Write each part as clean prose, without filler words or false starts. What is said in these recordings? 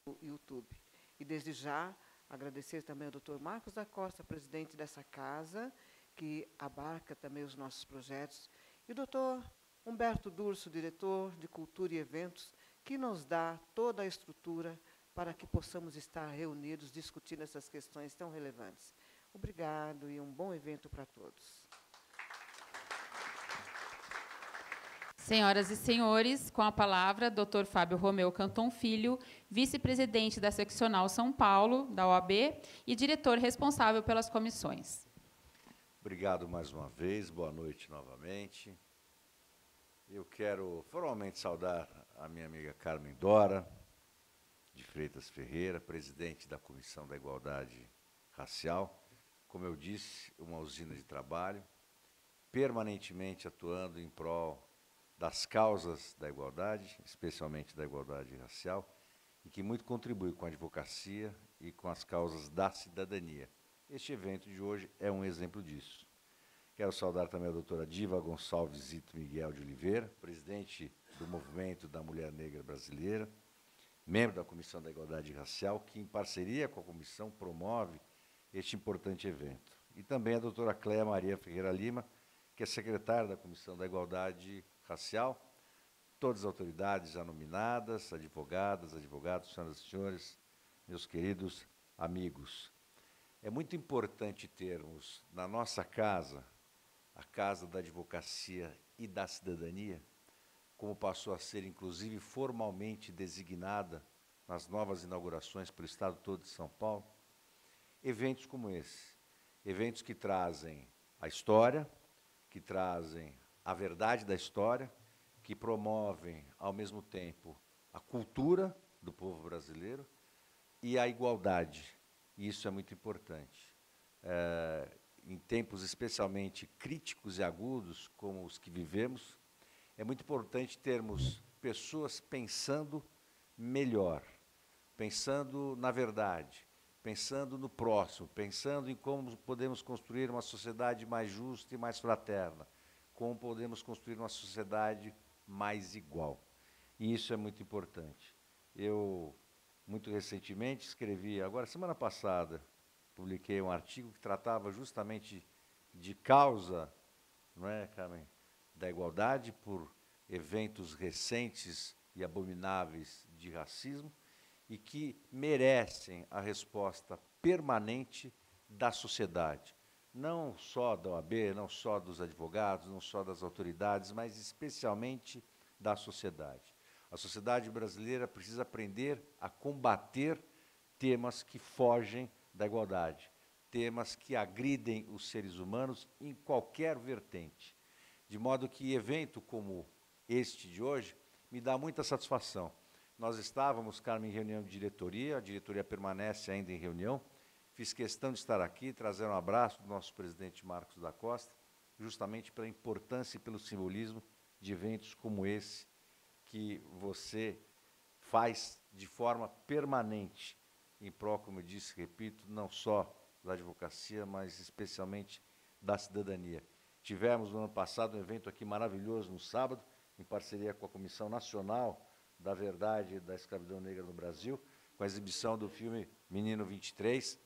no YouTube. E, desde já, agradecer também ao Dr. Marcos da Costa, presidente dessa casa, que abarca também os nossos projetos, e o Dr. Humberto Durso, diretor de Cultura e Eventos, que nos dá toda a estrutura para que possamos estar reunidos discutindo essas questões tão relevantes. Obrigado e um bom evento para todos. Senhoras e senhores, com a palavra, Dr. Fábio Romeu Canton Filho, vice-presidente da Seccional São Paulo, da OAB, e diretor responsável pelas comissões. Obrigado mais uma vez, boa noite novamente. Eu quero formalmente saudar a minha amiga Carmen Dora, de Freitas Ferreira, presidente da Comissão da Igualdade Racial. Como eu disse, uma usina de trabalho, permanentemente atuando em prol das causas da igualdade, especialmente da igualdade racial, e que muito contribui com a advocacia e com as causas da cidadania. Este evento de hoje é um exemplo disso. Quero saudar também a doutora Diva Gonçalves Zito Miguel de Oliveira, presidente do Movimento da Mulher Negra Brasileira, membro da Comissão da Igualdade Racial, que, em parceria com a comissão, promove este importante evento. E também a doutora Cléia Maria Ferreira Lima, que é secretária da Comissão da Igualdade Racial, todas as autoridades já nominadas, advogadas, advogados, senhoras e senhores, meus queridos amigos. É muito importante termos na nossa casa, a Casa da Advocacia e da Cidadania, como passou a ser, inclusive, formalmente designada nas novas inaugurações pelo Estado todo de São Paulo, eventos como esse, eventos que trazem a história, que trazem a verdade da história, que promovem, ao mesmo tempo, a cultura do povo brasileiro e a igualdade. E isso é muito importante. Em tempos especialmente críticos e agudos, como os que vivemos, é muito importante termos pessoas pensando melhor, pensando na verdade, pensando no próximo, pensando em como podemos construir uma sociedade mais justa e mais fraterna, como podemos construir uma sociedade mais igual. E isso é muito importante. Eu, muito recentemente, escrevi, agora, semana passada, publiquei um artigo que tratava justamente de causa, não é, Carmen, da igualdade por eventos recentes e abomináveis de racismo e que merecem a resposta permanente da sociedade. Não só da OAB, não só dos advogados, não só das autoridades, mas especialmente da sociedade. A sociedade brasileira precisa aprender a combater temas que fogem da igualdade, temas que agridem os seres humanos em qualquer vertente. De modo que evento como este de hoje me dá muita satisfação. Nós estávamos, Carmen, em reunião de diretoria, a diretoria permanece ainda em reunião. Fiz questão de estar aqui, trazer um abraço do nosso presidente Marcos da Costa, justamente pela importância e pelo simbolismo de eventos como esse, que você faz de forma permanente, em prol, como eu disse, repito, não só da advocacia, mas especialmente da cidadania. Tivemos, no ano passado, um evento aqui maravilhoso, no sábado, em parceria com a Comissão Nacional da Verdade da Escravidão Negra no Brasil, com a exibição do filme Menino 23,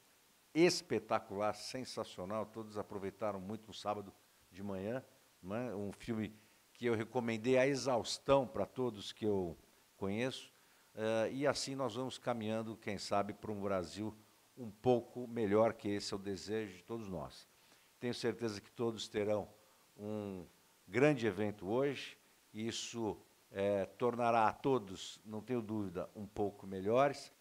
espetacular, sensacional, todos aproveitaram muito no sábado de manhã, né? Um filme que eu recomendei à exaustão para todos que eu conheço, e assim nós vamos caminhando, quem sabe, para um Brasil um pouco melhor, que esse é o desejo de todos nós. Tenho certeza que todos terão um grande evento hoje, e isso tornará a todos, não tenho dúvida, um pouco melhores.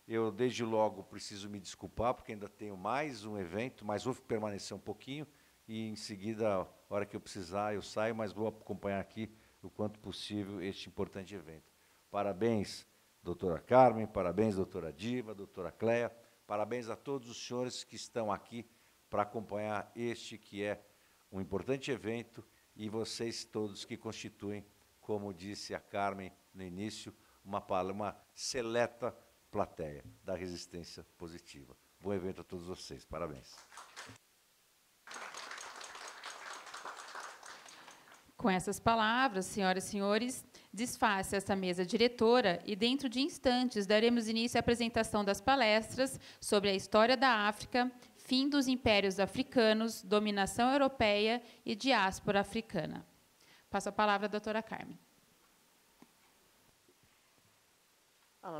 Eu, desde logo, preciso me desculpar, porque ainda tenho mais um evento, mas vou permanecer um pouquinho, e, em seguida, a hora que eu precisar, eu saio, mas vou acompanhar aqui, o quanto possível, este importante evento. Parabéns, doutora Carmen, parabéns, doutora Diva, doutora Cléia, parabéns a todos os senhores que estão aqui para acompanhar este que é um importante evento, e vocês todos que constituem, como disse a Carmen no início, uma seleta plateia da resistência positiva. Bom evento a todos vocês. Parabéns. Com essas palavras, senhoras e senhores, Desfaça esta mesa diretora e, dentro de instantes, daremos início à apresentação das palestras sobre a história da África, fim dos impérios africanos, dominação europeia e diáspora africana. Passo a palavra à doutora Carmen.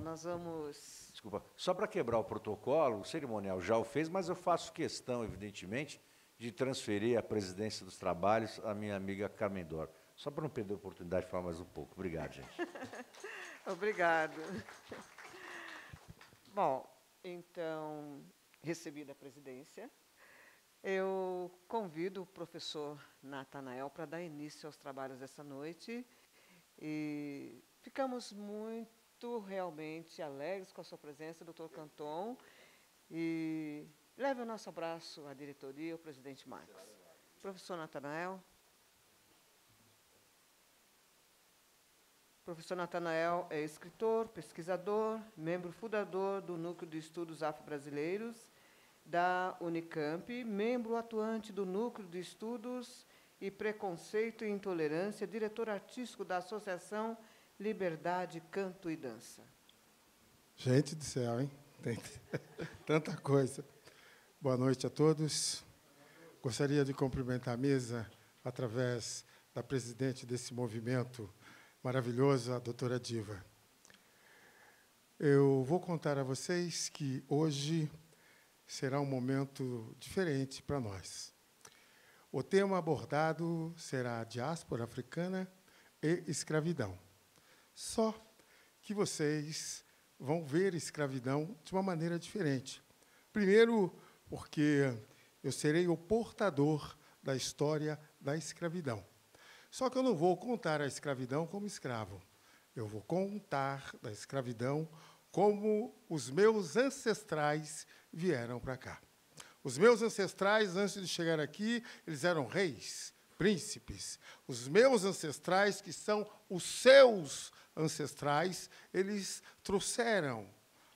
Nós vamos... Desculpa, só para quebrar o protocolo, o cerimonial já o fez, mas eu faço questão, evidentemente, de transferir a presidência dos trabalhos à minha amiga Carmen Dora. Só para não perder a oportunidade de falar mais um pouco. Obrigado, gente. Obrigado. Bom, então, recebida a presidência, eu convido o professor Natanael para dar início aos trabalhos dessa noite. E ficamos muito, realmente, alegres com a sua presença, doutor Canton. E leve o nosso abraço à diretoria, ao presidente Marcos. Professor Natanael. O professor Natanael é escritor, pesquisador, membro fundador do Núcleo de Estudos Afro-Brasileiros da Unicamp, membro atuante do Núcleo de Estudos e Preconceito e Intolerância, diretor artístico da Associação Liberdade, Canto e Dança. Gente do céu, hein? Tem tanta coisa. Boa noite a todos. Gostaria de cumprimentar a mesa através da presidente desse movimento maravilhosa, a doutora Diva. Eu vou contar a vocês que hoje será um momento diferente para nós. O tema abordado será a diáspora africana e escravidão. Só que vocês vão ver escravidão de uma maneira diferente. Primeiro, porque eu serei o portador da história da escravidão. Só que eu não vou contar a escravidão como escravo. Eu vou contar da escravidão como os meus ancestrais vieram para cá. Os meus ancestrais, antes de chegar aqui, eles eram reis, príncipes. Os meus ancestrais, que são os seus ancestrais, eles trouxeram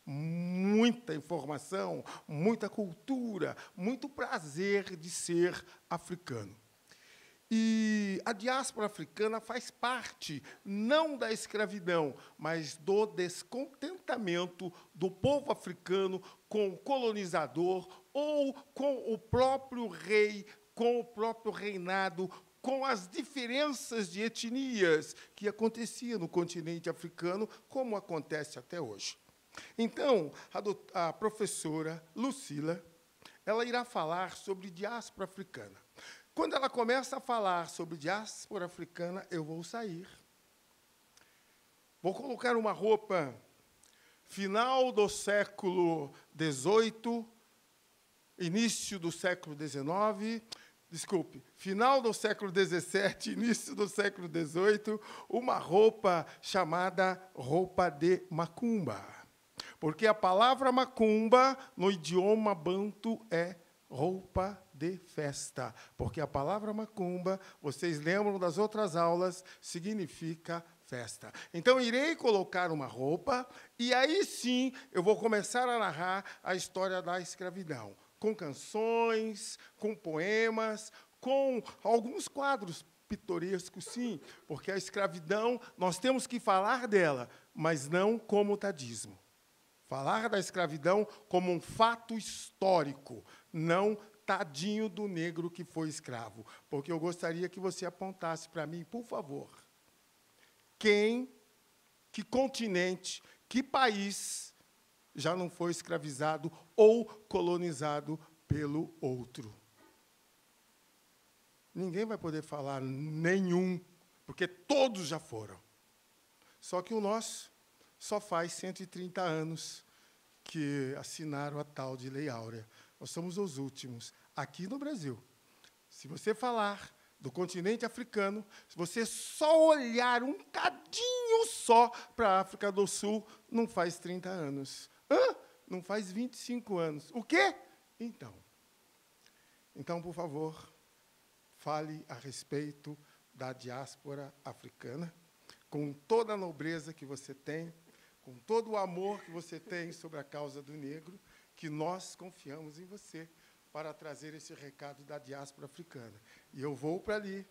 muita informação, muita cultura, muito prazer de ser africano. E a diáspora africana faz parte, não da escravidão, mas do descontentamento do povo africano com o colonizador ou com o próprio rei, com o próprio reinado, com as diferenças de etnias que acontecia no continente africano, como acontece até hoje. Então, a professora Lucila, ela irá falar sobre diáspora africana. Quando ela começa a falar sobre diáspora africana, eu vou sair. Vou colocar uma roupa final do século XVIII, início do século XIX, desculpe, final do século XVII, início do século XVIII, uma roupa chamada roupa de macumba. Porque a palavra macumba, no idioma banto, é roupa de festa, porque a palavra macumba, vocês lembram das outras aulas, significa festa. Então, irei colocar uma roupa, e aí sim eu vou começar a narrar a história da escravidão, com canções, com poemas, com alguns quadros pitorescos, sim, porque a escravidão, nós temos que falar dela, mas não como tadismo. Falar da escravidão como um fato histórico, não tadinho do negro que foi escravo. Porque eu gostaria que você apontasse para mim, por favor, que continente, que país já não foi escravizado ou colonizado pelo outro. Ninguém vai poder falar nenhum, porque todos já foram. Só que o nosso só faz 130 anos que assinaram a tal de Lei Áurea. Nós somos os últimos, aqui no Brasil. Se você falar do continente africano, se você só olhar um cadinho só para a África do Sul, não faz 30 anos. Não faz 25 anos. O quê? Então, por favor, fale a respeito da diáspora africana, com toda a nobreza que você tem, com todo o amor que você tem sobre a causa do negro, que nós confiamos em você para trazer esse recado da diáspora africana. E eu vou para ali,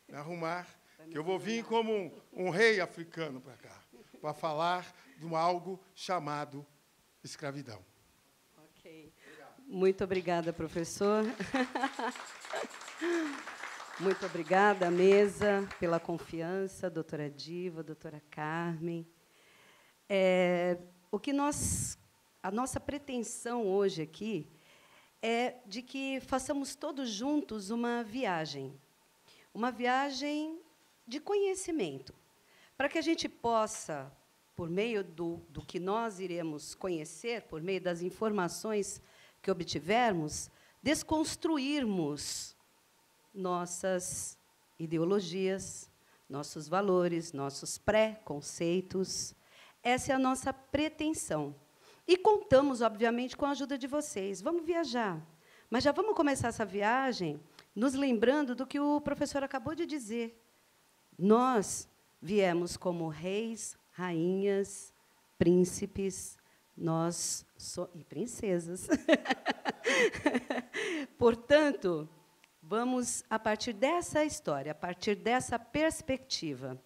me arrumar, que eu vou vir como um rei africano para cá, para falar de algo chamado escravidão. Ok. Muito obrigada, professor. Muito obrigada, mesa, pela confiança, doutora Diva, doutora Carmen. A nossa pretensão hoje aqui é de que façamos todos juntos uma viagem de conhecimento, para que a gente possa, por meio do que nós iremos conhecer, por meio das informações que obtivermos, desconstruirmos nossas ideologias, nossos valores, nossos pré-conceitos. Essa é a nossa pretensão. E contamos, obviamente, com a ajuda de vocês. Vamos viajar. Mas já vamos começar essa viagem nos lembrando do que o professor acabou de dizer. Nós viemos como reis, rainhas, príncipes, e princesas. Portanto, vamos, a partir dessa história, a partir dessa perspectiva,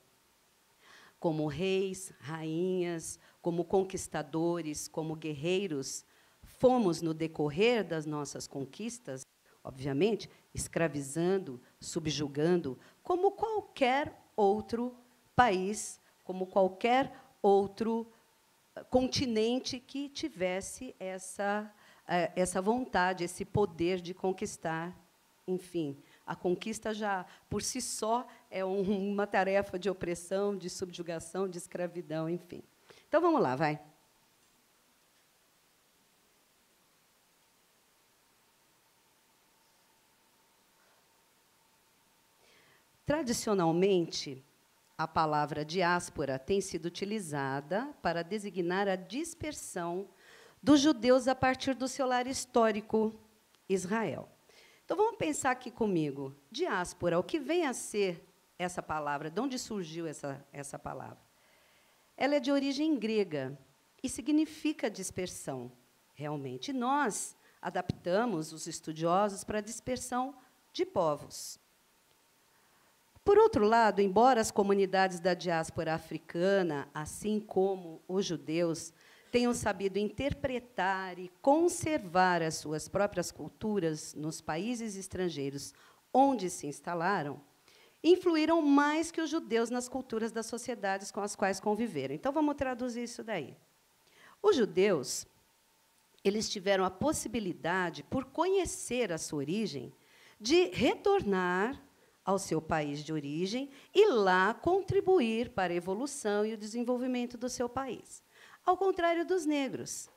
como reis, rainhas, como conquistadores, como guerreiros, fomos, no decorrer das nossas conquistas, obviamente, escravizando, subjugando, como qualquer outro país, como qualquer outro continente que tivesse essa vontade, esse poder de conquistar. Enfim, a conquista já, por si só, é uma tarefa de opressão, de subjugação, de escravidão, enfim. Então, vamos lá, vai. Tradicionalmente, a palavra diáspora tem sido utilizada para designar a dispersão dos judeus a partir do seu lar histórico, Israel. Então, vamos pensar aqui comigo. Diáspora, o que vem a ser essa palavra? De onde surgiu essa palavra? Ela é de origem grega e significa dispersão, realmente. E nós adaptamos, os estudiosos, para a dispersão de povos. Por outro lado, embora as comunidades da diáspora africana, assim como os judeus, tenham sabido interpretar e conservar as suas próprias culturas nos países estrangeiros onde se instalaram, influíram mais que os judeus nas culturas das sociedades com as quais conviveram. Então, vamos traduzir isso daí. Os judeus, eles tiveram a possibilidade, por conhecer a sua origem, de retornar ao seu país de origem e lá contribuir para a evolução e o desenvolvimento do seu país. Ao contrário dos negros,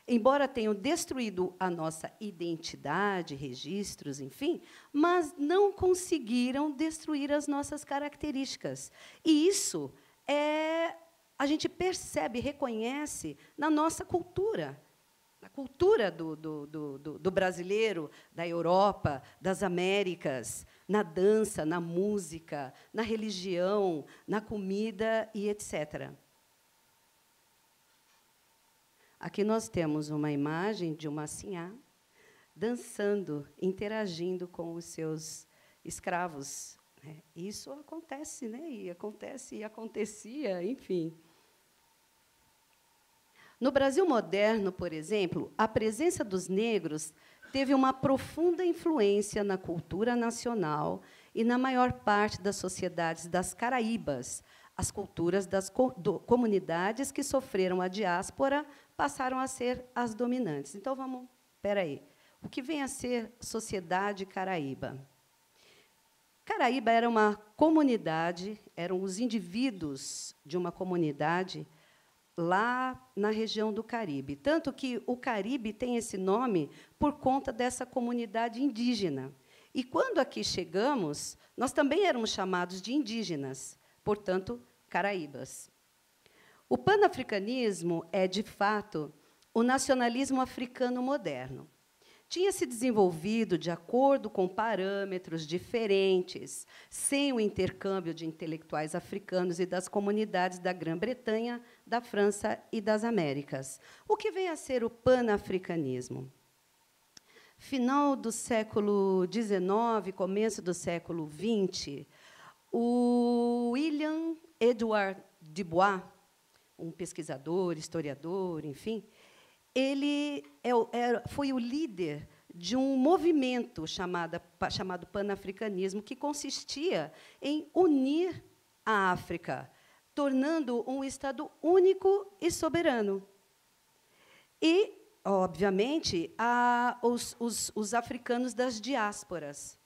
embora tenham destruído a nossa identidade, registros, enfim, mas não conseguiram destruir as nossas características. E isso a gente percebe, reconhece na nossa cultura, na cultura do brasileiro, da Europa, das Américas, na dança, na música, na religião, na comida e etc. Aqui nós temos uma imagem de uma sinhá dançando, interagindo com os seus escravos. Isso acontece, né? E acontece e acontecia, enfim. No Brasil moderno, por exemplo, a presença dos negros teve uma profunda influência na cultura nacional e na maior parte das sociedades das Caraíbas. As culturas das comunidades que sofreram a diáspora passaram a ser as dominantes. Então, espera aí. O que vem a ser sociedade caraíba? Caraíba era uma comunidade, eram os indivíduos de uma comunidade lá na região do Caribe. Tanto que o Caribe tem esse nome por conta dessa comunidade indígena. E, quando aqui chegamos, nós também éramos chamados de indígenas, portanto, caraíbas. O panafricanismo é, de fato, o nacionalismo africano moderno. Tinha se desenvolvido de acordo com parâmetros diferentes, sem o intercâmbio de intelectuais africanos e das comunidades da Grã-Bretanha, da França e das Américas. O que vem a ser o panafricanismo? Final do século XIX, começo do século XX, O William Edward Dubois, um pesquisador, historiador, enfim, ele foi o líder de um movimento chamado panafricanismo, que consistia em unir a África, tornando um Estado único e soberano. E, obviamente, os africanos das diásporas,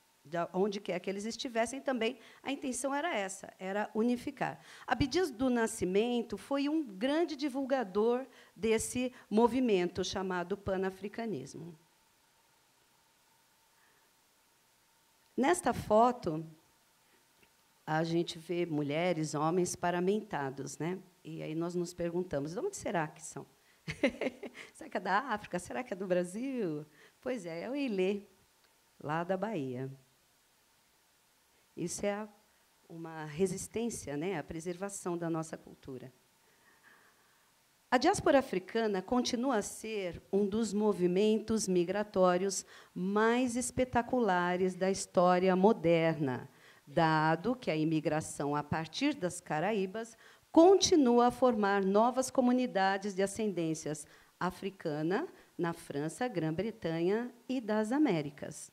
onde quer que eles estivessem, também a intenção era essa, era unificar. Abdias do Nascimento foi um grande divulgador desse movimento chamado panafricanismo. Nesta foto, a gente vê mulheres, homens paramentados, né? E aí nós nos perguntamos, de onde será que são? Será que é da África? Será que é do Brasil? Pois é o Ilê, lá da Bahia. Isso é uma resistência, né, à preservação da nossa cultura. A diáspora africana continua a ser um dos movimentos migratórios mais espetaculares da história moderna, dado que a imigração a partir das Caraíbas continua a formar novas comunidades de ascendências africana na França, Grã-Bretanha e das Américas.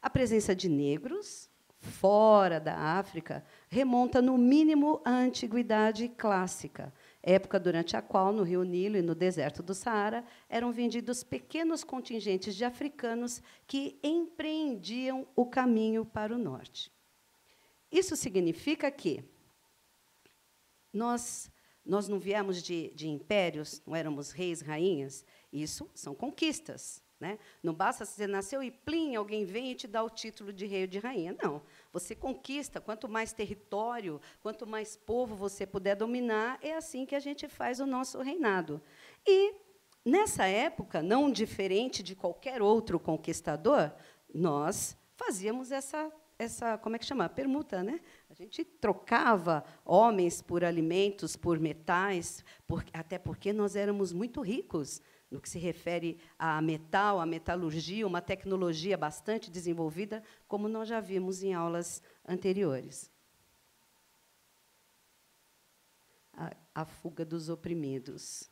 A presença de negros fora da África remonta, no mínimo, à antiguidade clássica, época durante a qual, no Rio Nilo e no deserto do Saara, eram vendidos pequenos contingentes de africanos que empreendiam o caminho para o norte. Isso significa que nós não viemos de impérios, não éramos reis, rainhas. Isso são conquistas. Né? Não basta você nasceu e, plim, alguém vem e te dá o título de rei ou de rainha. Não. Você conquista, quanto mais território, quanto mais povo você puder dominar, é assim que a gente faz o nosso reinado. E, nessa época, não diferente de qualquer outro conquistador, nós fazíamos essa como é que chama? Permuta, né? A gente trocava homens por alimentos, por metais, até porque nós éramos muito ricos no que se refere a metal, a metalurgia, uma tecnologia bastante desenvolvida, como nós já vimos em aulas anteriores. A fuga dos oprimidos.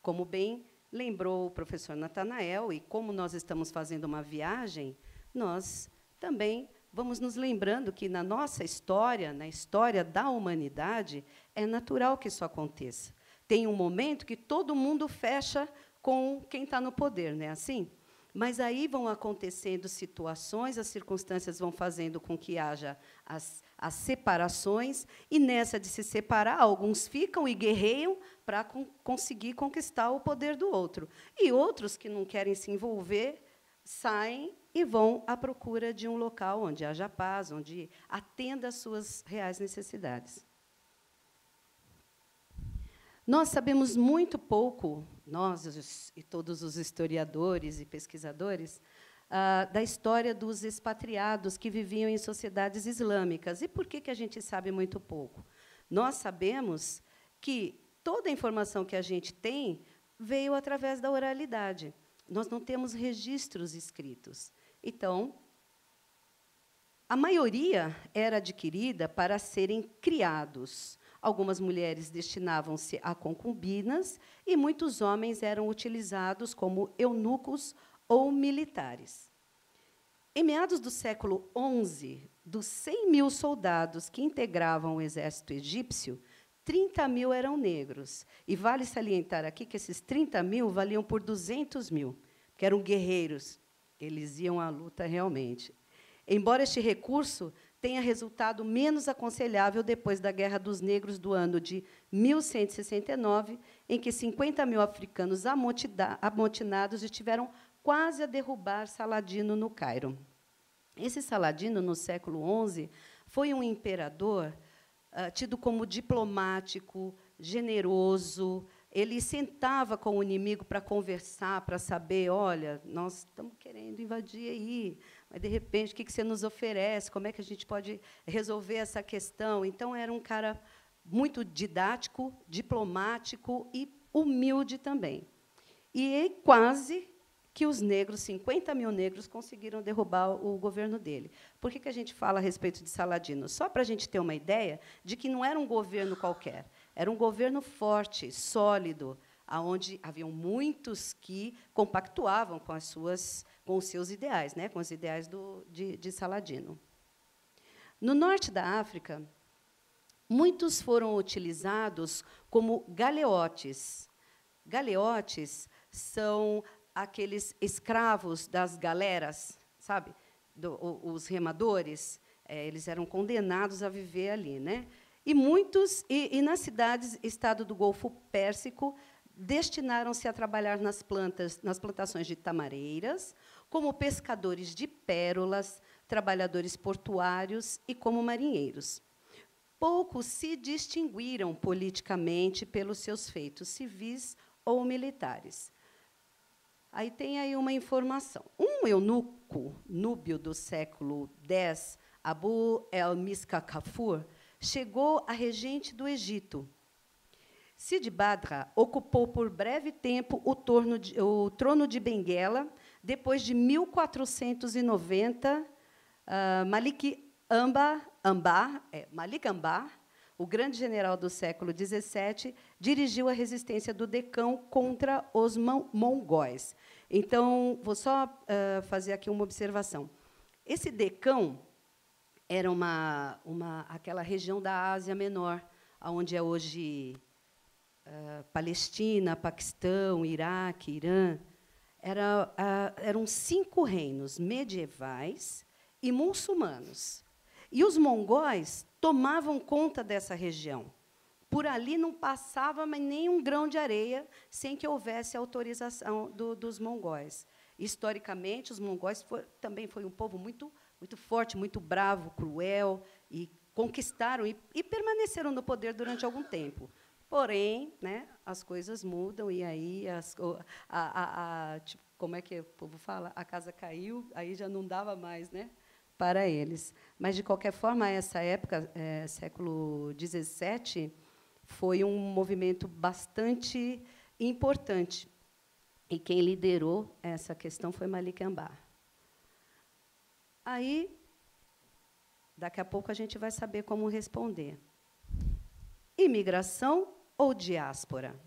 Como bem lembrou o professor Natanael, e como nós estamos fazendo uma viagem, nós também vamos nos lembrando que, na nossa história, na história da humanidade, é natural que isso aconteça. Tem um momento que todo mundo fecha com quem está no poder, não é assim? Mas aí vão acontecendo situações, as circunstâncias vão fazendo com que haja as separações, e, nessa de se separar, alguns ficam e guerreiam para conseguir conquistar o poder do outro. E outros que não querem se envolver saem e vão à procura de um local onde haja paz, onde atenda às suas reais necessidades. Nós sabemos muito pouco, nós e todos os historiadores e pesquisadores, da história dos expatriados que viviam em sociedades islâmicas. E por que a gente sabe muito pouco? Nós sabemos que toda a informação que a gente tem veio através da oralidade. Nós não temos registros escritos. Então, a maioria era adquirida para serem criados. Algumas mulheres destinavam-se a concubinas e muitos homens eram utilizados como eunucos ou militares. Em meados do século XI, dos 100.000 soldados que integravam o exército egípcio, 30.000 eram negros. E vale salientar aqui que esses 30.000 valiam por 200.000, que eram guerreiros. Eles iam à luta realmente. Embora este recurso tenha resultado menos aconselhável depois da Guerra dos Negros do ano de 1169, em que 50.000 africanos amotinados estiveram quase a derrubar Saladino no Cairo. Esse Saladino, no século XI, foi um imperador tido como diplomático, generoso. Ele sentava com o inimigo para conversar, para saber, olha, nós estamos querendo invadir aí, mas, de repente, o que você nos oferece? Como é que a gente pode resolver essa questão? Então, era um cara muito didático, diplomático e humilde também. E quase que os negros, 50 mil negros, conseguiram derrubar o governo dele. Por que a gente fala a respeito de Saladino? Só para a gente ter uma ideia de que não era um governo qualquer, era um governo forte, sólido, onde haviam muitos que compactuavam com os seus ideais, né, com os ideais de Saladino. No norte da África, muitos foram utilizados como galeotes. Galeotes são aqueles escravos das galeras, sabe? Os remadores, eles eram condenados a viver ali, né? E nas cidades, estado do Golfo Pérsico, destinaram-se a trabalhar nas plantações de tamareiras, como pescadores de pérolas, trabalhadores portuários e como marinheiros. Poucos se distinguiram politicamente pelos seus feitos civis ou militares. Aí tem aí uma informação. Um eunuco núbio do século X, Abu el-Miska Kafur, chegou a regente do Egito. Cid Badra ocupou por breve tempo o trono de Benguela, depois de 1490, Malik Ambar, o grande general do século XVII, dirigiu a resistência do Decão contra os mongóis. Então, vou só fazer aqui uma observação. Esse Decão era aquela região da Ásia Menor, onde é hoje Palestina, Paquistão, Iraque, Irã. Eram 5 reinos medievais e muçulmanos. E os mongóis tomavam conta dessa região. Por ali não passava nem um grão de areia sem que houvesse autorização dos mongóis. Historicamente, os mongóis também foi um povo muito, muito forte, muito bravo, cruel, e conquistaram e permaneceram no poder durante algum tempo. Porém, né, as coisas mudam, e aí tipo, como é que o povo fala? A casa caiu, aí já não dava mais, né, para eles. Mas, de qualquer forma, essa época, século XVII, foi um movimento bastante importante. E quem liderou essa questão foi Malik Ambar. Aí, daqui a pouco, a gente vai saber como responder. Imigração ou diáspora?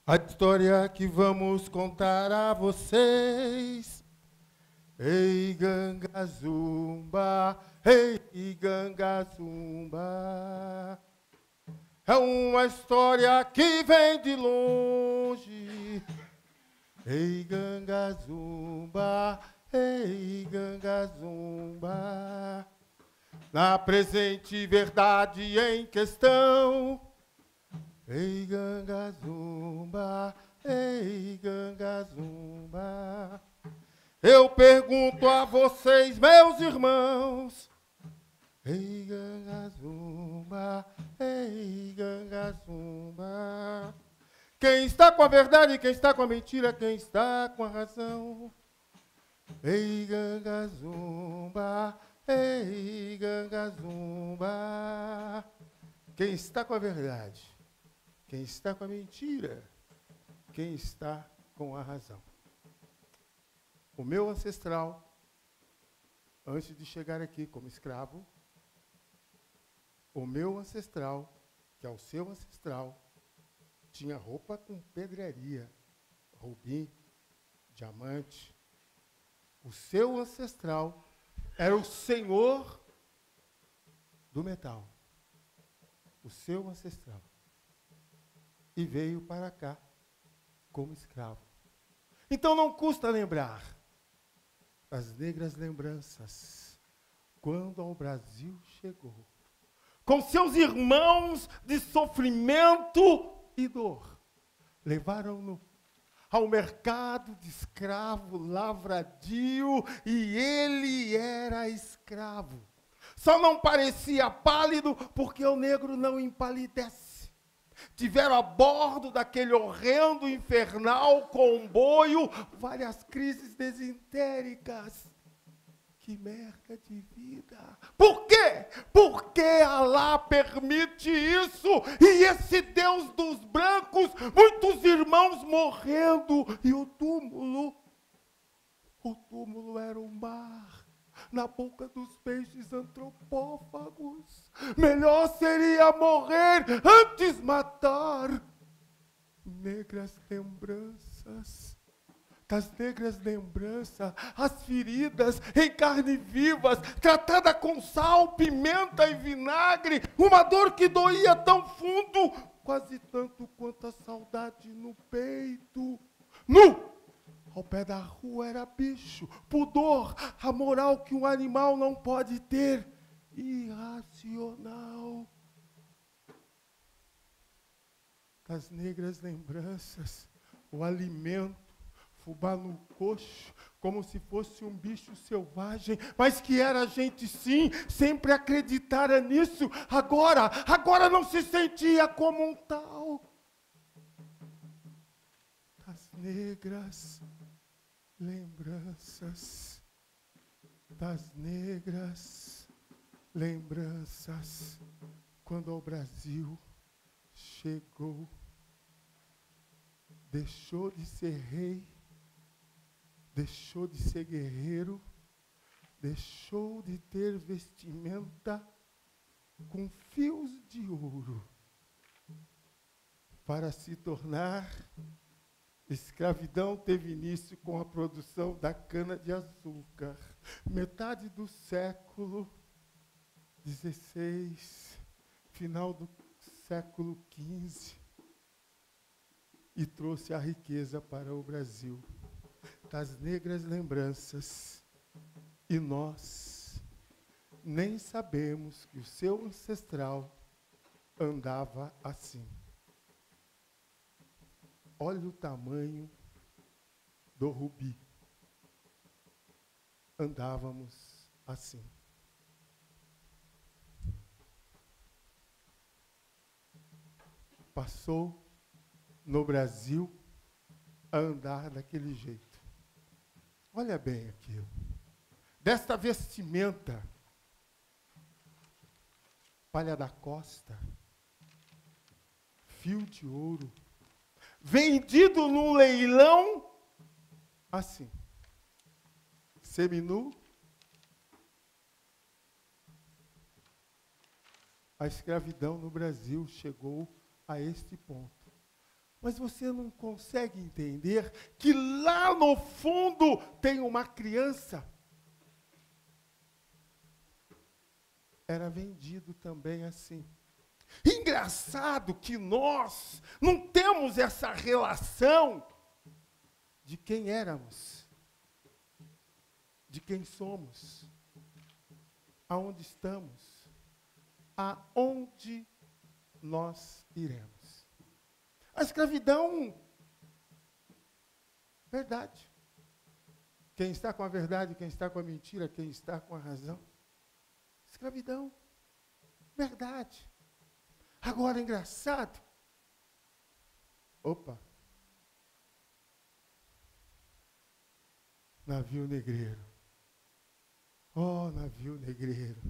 A história que vamos contar a vocês. Ei, ganga zumba, ei, ganga zumba. É uma história que vem de longe. Ei, ganga zumba, ei, ganga zumba. Na presente verdade em questão. Ei, ganga zumba, ei, ganga zumba. Eu pergunto a vocês, meus irmãos. Ei, ganga zumba, ei, ganga zumba. Quem está com a verdade, quem está com a mentira, quem está com a razão? Ei, ganga zumba, ei, ganga zumba. Quem está com a verdade, quem está com a mentira, quem está com a razão? O meu ancestral, antes de chegar aqui como escravo, o meu ancestral, que é o seu ancestral, tinha roupa com pedreria, rubim, diamante. O seu ancestral era o senhor do metal. O seu ancestral. E veio para cá como escravo. Então não custa lembrar as negras lembranças quando ao Brasil chegou, com seus irmãos de sofrimento e dor, levaram-no ao mercado de escravo lavradio, e ele era escravo. Só não parecia pálido porque o negro não empalidece. Tiveram a bordo daquele horrendo infernal comboio várias crises desentéricas Que merda de vida. Por quê? Porque Alá permite isso. E esse Deus dos brancos, muitos irmãos morrendo. E o túmulo era o mar, na boca dos peixes antropófagos. Melhor seria morrer antes matar. Negras lembranças. Das negras lembranças, as feridas em carne vivas, tratada com sal, pimenta e vinagre, uma dor que doía tão fundo, quase tanto quanto a saudade no peito. Nu! Ao pé da rua era bicho, pudor, a moral que um animal não pode ter, irracional. Das negras lembranças, o alimento, fubá no coxo, como se fosse um bicho selvagem, mas que era gente sim, sempre acreditara nisso, agora não se sentia como um tal. Das negras lembranças, das negras lembranças, quando ao Brasil chegou, deixou de ser rei, deixou de ser guerreiro, deixou de ter vestimenta com fios de ouro, para se tornar escravidão. Teve início com a produção da cana-de-açúcar, metade do século XVI, final do século XV, e trouxe a riqueza para o Brasil. Das negras lembranças, e nós nem sabemos que o seu ancestral andava assim. Olha o tamanho do rubi. Andávamos assim. Passou no Brasil a andar daquele jeito. Olha bem aquilo. Desta vestimenta, palha da costa, fio de ouro, vendido num leilão, assim, seminu. A escravidão no Brasil chegou a este ponto. Mas você não consegue entender que lá no fundo tem uma criança. Era vendido também assim. Engraçado que nós não temos essa relação de quem éramos, de quem somos, aonde estamos, aonde nós iremos. A escravidão, verdade. Quem está com a verdade, quem está com a mentira, quem está com a razão. Escravidão, verdade. Agora, engraçado. Opa. Navio negreiro. Oh, navio negreiro.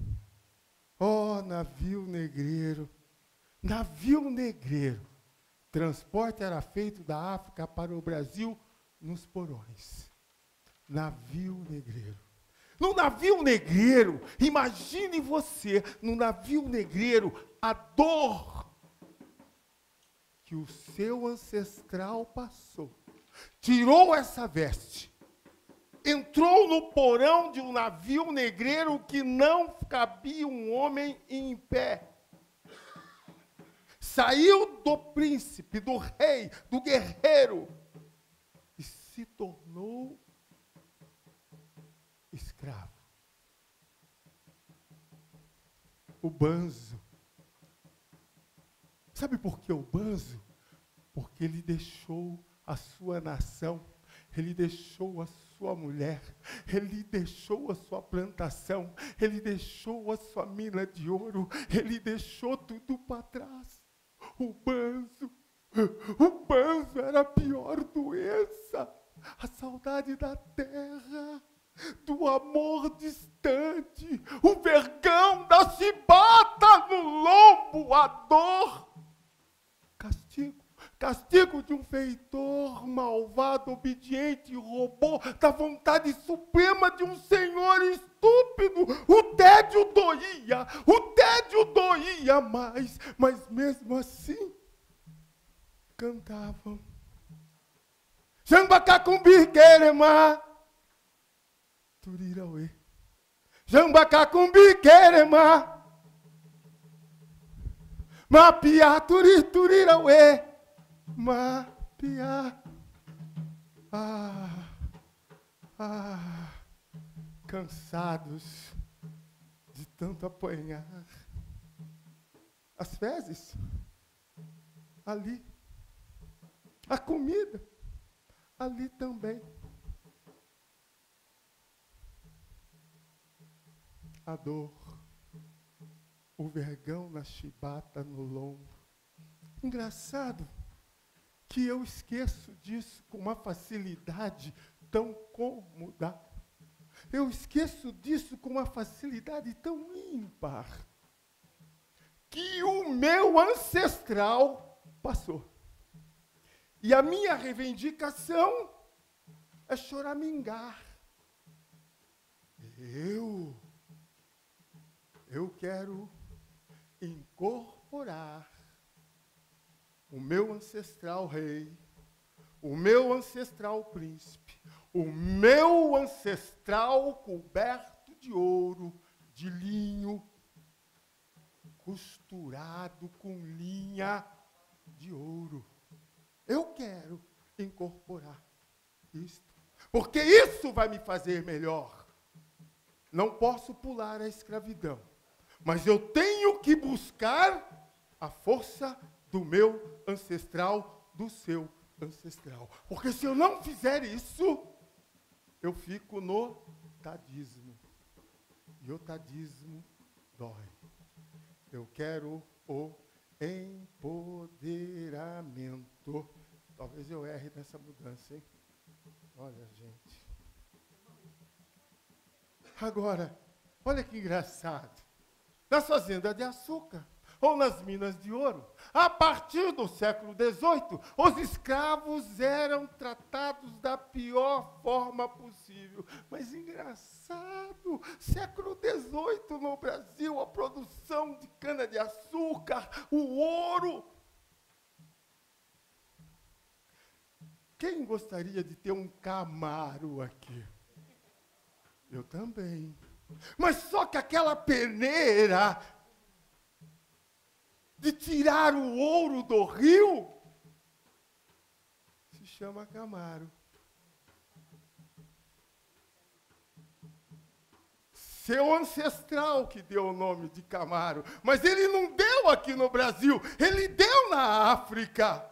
Oh, navio negreiro. Navio negreiro. Transporte era feito da África para o Brasil nos porões. Navio negreiro. No navio negreiro, imagine você, no navio negreiro, a dor que o seu ancestral passou. Tirou essa veste, entrou no porão de um navio negreiro que não cabia um homem em pé. Saiu do príncipe, do rei, do guerreiro, e se tornou escravo. O banzo. Sabe por que o banzo? Porque ele deixou a sua nação, ele deixou a sua mulher, ele deixou a sua plantação, ele deixou a sua mina de ouro, ele deixou tudo para trás. O banzo era a pior doença, a saudade da terra. do amor distante, o vergão da chibata no lombo, a dor. Castigo de um feitor malvado, obediente, robô, da vontade suprema de um senhor estúpido. O tédio doía, mas mesmo assim cantavam. Jambacacumbi querema, turirauê. Jambacacumbi querema, mapiá, turirauê. Mapiá. Cansados de tanto apanhar. As fezes, ali. A comida, ali também. A dor, o vergão na chibata no lombo. Engraçado que eu esqueço disso com uma facilidade tão cômoda. Eu esqueço disso com uma facilidade tão ímpar, que o meu ancestral passou. E a minha reivindicação é choramingar. Eu quero incorporar o meu ancestral rei, o meu ancestral príncipe, o meu ancestral coberto de ouro, de linho, costurado com linha de ouro. Eu quero incorporar isto, porque isso vai me fazer melhor. Não posso pular a escravidão, mas eu tenho que buscar a força do meu ancestral, do seu ancestral. Porque se eu não fizer isso, eu fico no tadismo. E o tadismo dói. Eu quero o empoderamento. Talvez eu erre nessa mudança, hein? Olha, gente. Agora, olha que engraçado. Nas fazendas de açúcar, ou nas minas de ouro, a partir do século XVIII, os escravos eram tratados da pior forma possível. Mas engraçado, século XVIII no Brasil, a produção de cana-de-açúcar, o ouro. Quem gostaria de ter um Camaro aqui? Eu também. Mas só que aquela peneira de tirar o ouro do rio se chama Camaro. Seu ancestral que deu o nome de Camaro, mas ele não deu aqui no Brasil, ele deu na África.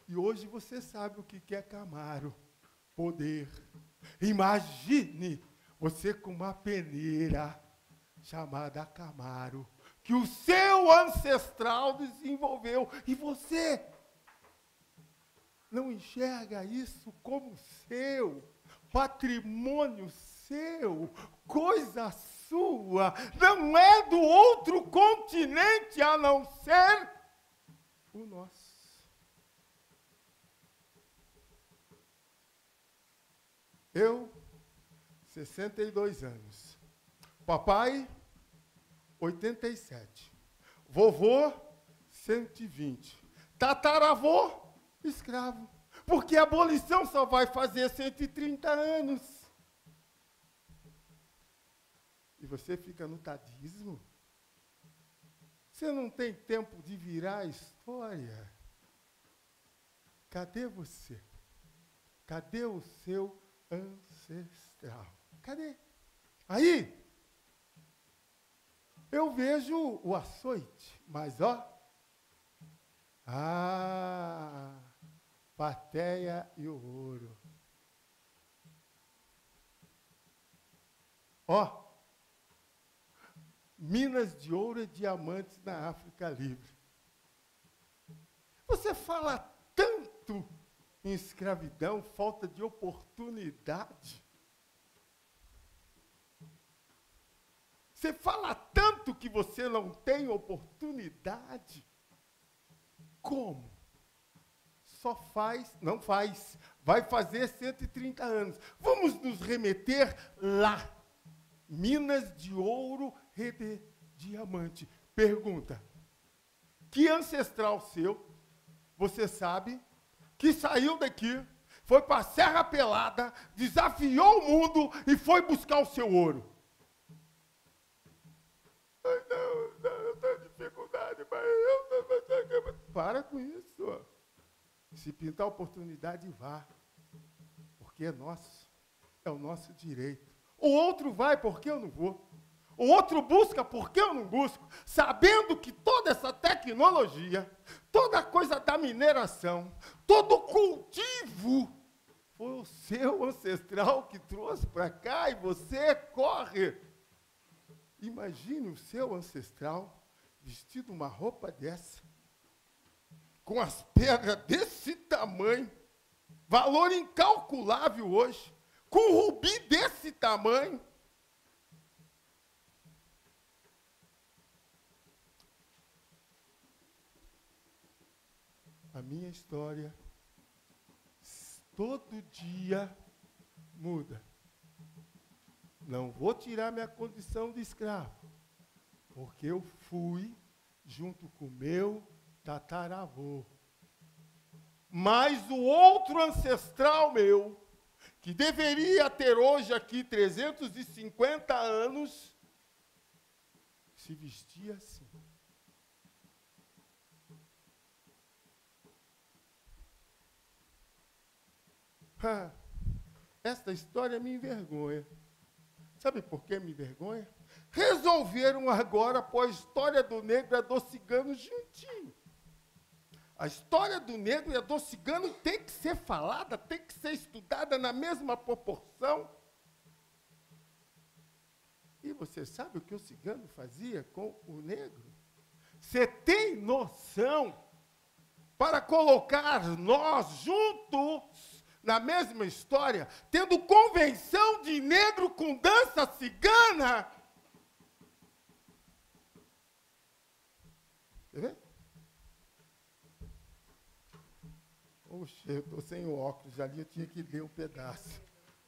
E hoje você sabe o que é Camaro. Poder. Imagine você com uma peneira chamada Camaro, que o seu ancestral desenvolveu, e você não enxerga isso como seu, patrimônio seu, coisa sua, não é do outro continente a não ser o nosso. Eu, 62 anos. Papai, 87. Vovô, 120. Tataravô, escravo. Porque a abolição só vai fazer 130 anos. E você fica no tadismo? Você não tem tempo de virar a história? Cadê você? Cadê o seu ancestral? Cadê? Aí, eu vejo o açoite, mas plateia e o ouro. Minas de ouro e diamantes na África livre. Você fala tanto em escravidão, falta de oportunidade. Você fala tanto que você não tem oportunidade. Como? Só faz, não faz, vai fazer 130 anos. Vamos nos remeter lá. Minas de ouro e de diamante. Pergunta, que ancestral seu, você sabe, que saiu daqui, foi para a Serra Pelada, desafiou o mundo e foi buscar o seu ouro? Ai, não, eu tenho dificuldade, mas eu... Para com isso. Se pintar a oportunidade, vá. Porque é nosso. É o nosso direito. O outro vai porque eu não vou. O outro busca porque eu não busco. Sabendo que toda essa tecnologia, toda a coisa da mineração, todo o cultivo, foi o seu ancestral que trouxe para cá e você corre. Imagine o seu ancestral vestido uma roupa dessa, com as pedras desse tamanho, valor incalculável hoje, com rubi desse tamanho. A minha história, todo dia, muda. Não vou tirar minha condição de escravo, porque eu fui junto com o meu tataravô. Mas o outro ancestral meu, que deveria ter hoje aqui 350 anos, se vestia assim. Esta história me envergonha. Sabe por que me envergonha? Resolveram agora pôr a história do negro e a do cigano juntinho. A história do negro e a do cigano tem que ser falada, tem que ser estudada na mesma proporção. E você sabe o que o cigano fazia com o negro? Você tem noção para colocar nós juntos na mesma história, tendo convenção de negro com dança cigana? Quer ver? Oxe, eu estou sem o óculos, ali eu tinha que ler um pedaço.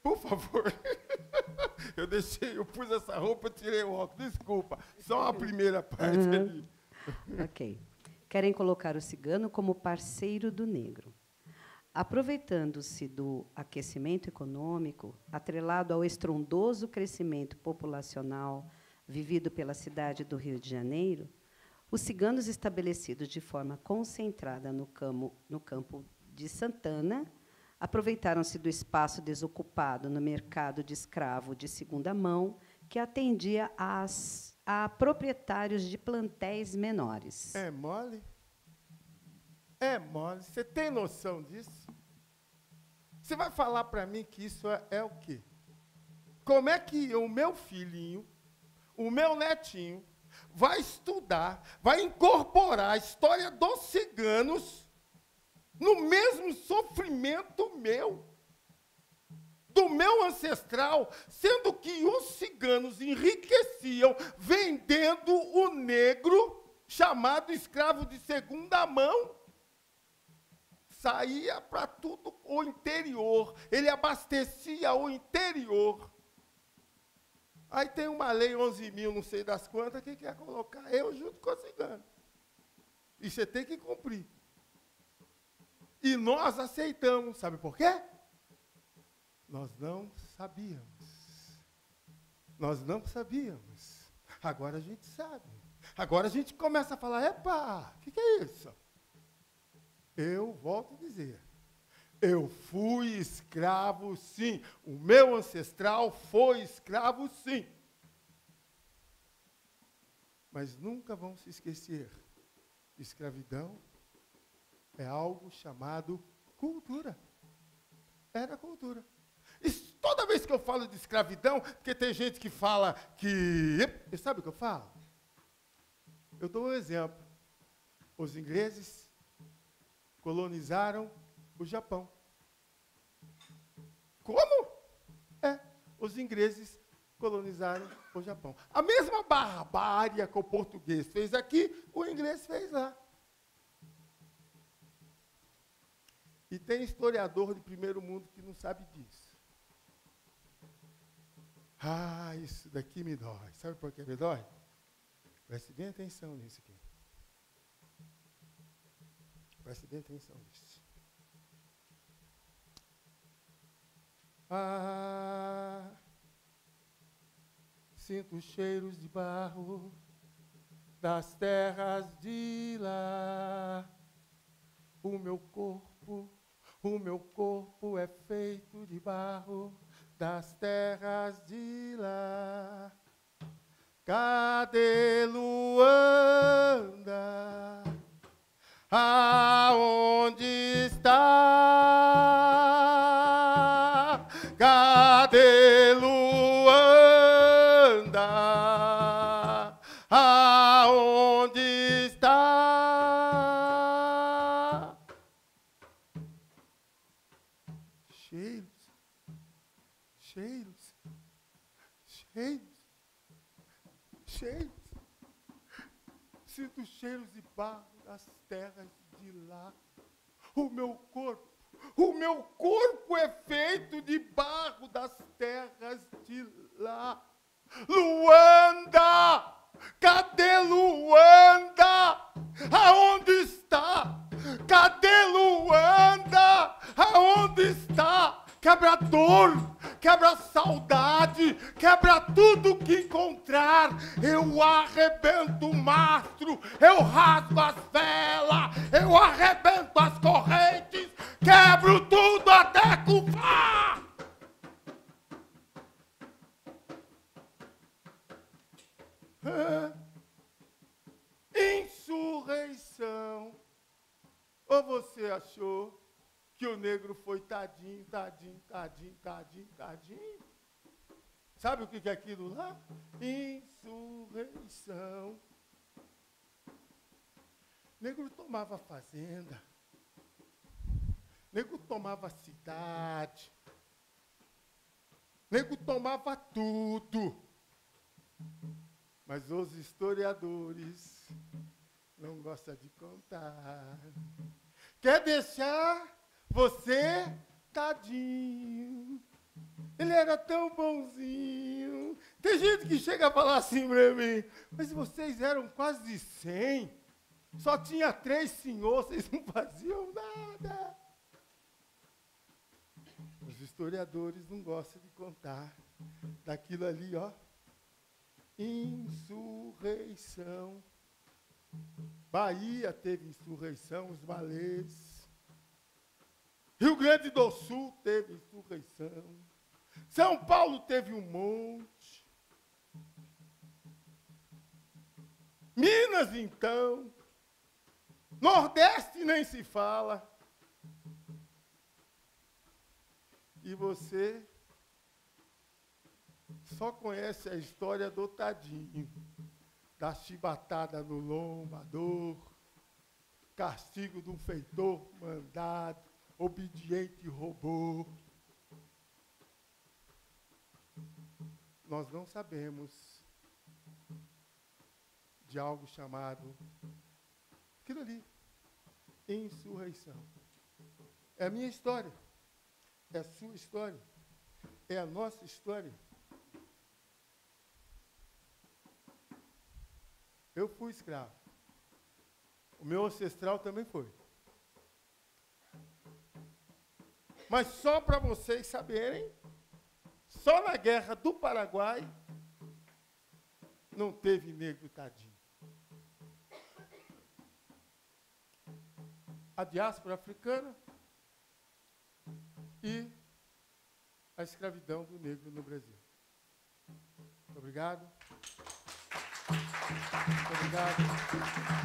Por favor. Eu pus essa roupa, tirei o óculos, desculpa. Só a primeira parte ali. Ok. Querem colocar o cigano como parceiro do negro. Aproveitando-se do aquecimento econômico, atrelado ao estrondoso crescimento populacional vivido pela cidade do Rio de Janeiro, os ciganos estabelecidos de forma concentrada no campo de Santana aproveitaram-se do espaço desocupado no mercado de escravo de segunda mão, que atendia a proprietários de plantéis menores. É mole? É mole. Você tem noção disso? Você vai falar para mim que isso é o quê? Como é que o meu filhinho, o meu netinho, vai estudar, vai incorporar a história dos ciganos no mesmo sofrimento meu, do meu ancestral, sendo que os ciganos enriqueciam vendendo o negro, chamado escravo de segunda mão. Saía para tudo o interior, ele abastecia o interior. Aí tem uma lei 11.000, não sei das quantas, que quer colocar eu junto com o cigano. E você tem que cumprir. E nós aceitamos, sabe por quê? Nós não sabíamos. Nós não sabíamos. Agora a gente sabe. Agora a gente começa a falar, epa, o que é isso? Eu volto a dizer, eu fui escravo, sim. O meu ancestral foi escravo, sim. Mas nunca vão se esquecer, escravidão é algo chamado cultura. Era cultura. E toda vez que eu falo de escravidão, porque tem gente que fala que... Sabe o que eu falo? Eu dou um exemplo. Os ingleses colonizaram o Japão. Como? Os ingleses colonizaram o Japão. A mesma barbárie que o português fez aqui, o inglês fez lá. E tem historiador de primeiro mundo que não sabe disso. Ah, isso daqui me dói. Sabe por que me dói? Preste bem atenção nisso aqui. Preste bem atenção nisso. Ah, sinto cheiros de barro das terras de lá. O meu corpo é feito de barro das terras de lá. Cadê Luanda? Aonde está? Cadê Luanda? Aonde está? Cheiros, cheiros, cheiros, cheiros. Sinto cheiros de barro das terras de lá. O meu corpo é feito de barro das terras de lá. Luanda! Cadê Luanda? Aonde está? Cadê Luanda? Aonde está? Quebra dor, quebra saudade, quebra tudo que encontrar. Eu arrebento o mastro, eu rasgo as velas, eu arrebento as correntes, quebro tudo até cufar. Insurreição. Ou você achou que o negro foi tadinho, tadinho, tadinho, tadinho, tadinho? Sabe o que é aquilo lá? Insurreição. Negro tomava fazenda. Negro tomava cidade. Negro tomava tudo. Mas os historiadores não gostam de contar. Quer deixar você tadinho. Ele era tão bonzinho. Tem gente que chega a falar assim para mim, mas vocês eram quase 100. Só tinha 3 senhores, vocês não faziam nada. Os historiadores não gostam de contar daquilo ali, ó. Insurreição. Bahia teve insurreição, os malês. Rio Grande do Sul teve insurreição. São Paulo teve um monte. Minas, então. Nordeste nem se fala. E você só conhece a história do tadinho, da chibatada no lombo, a dor, castigo de um feitor mandado, obediente robô. Nós não sabemos de algo chamado aquilo ali, insurreição. É a minha história, é a sua história, é a nossa história. Eu fui escravo. O meu ancestral também foi. Mas só para vocês saberem, só na Guerra do Paraguai não teve negro tadinho. A diáspora africana e a escravidão do negro no Brasil. Muito obrigado. Muito obrigado.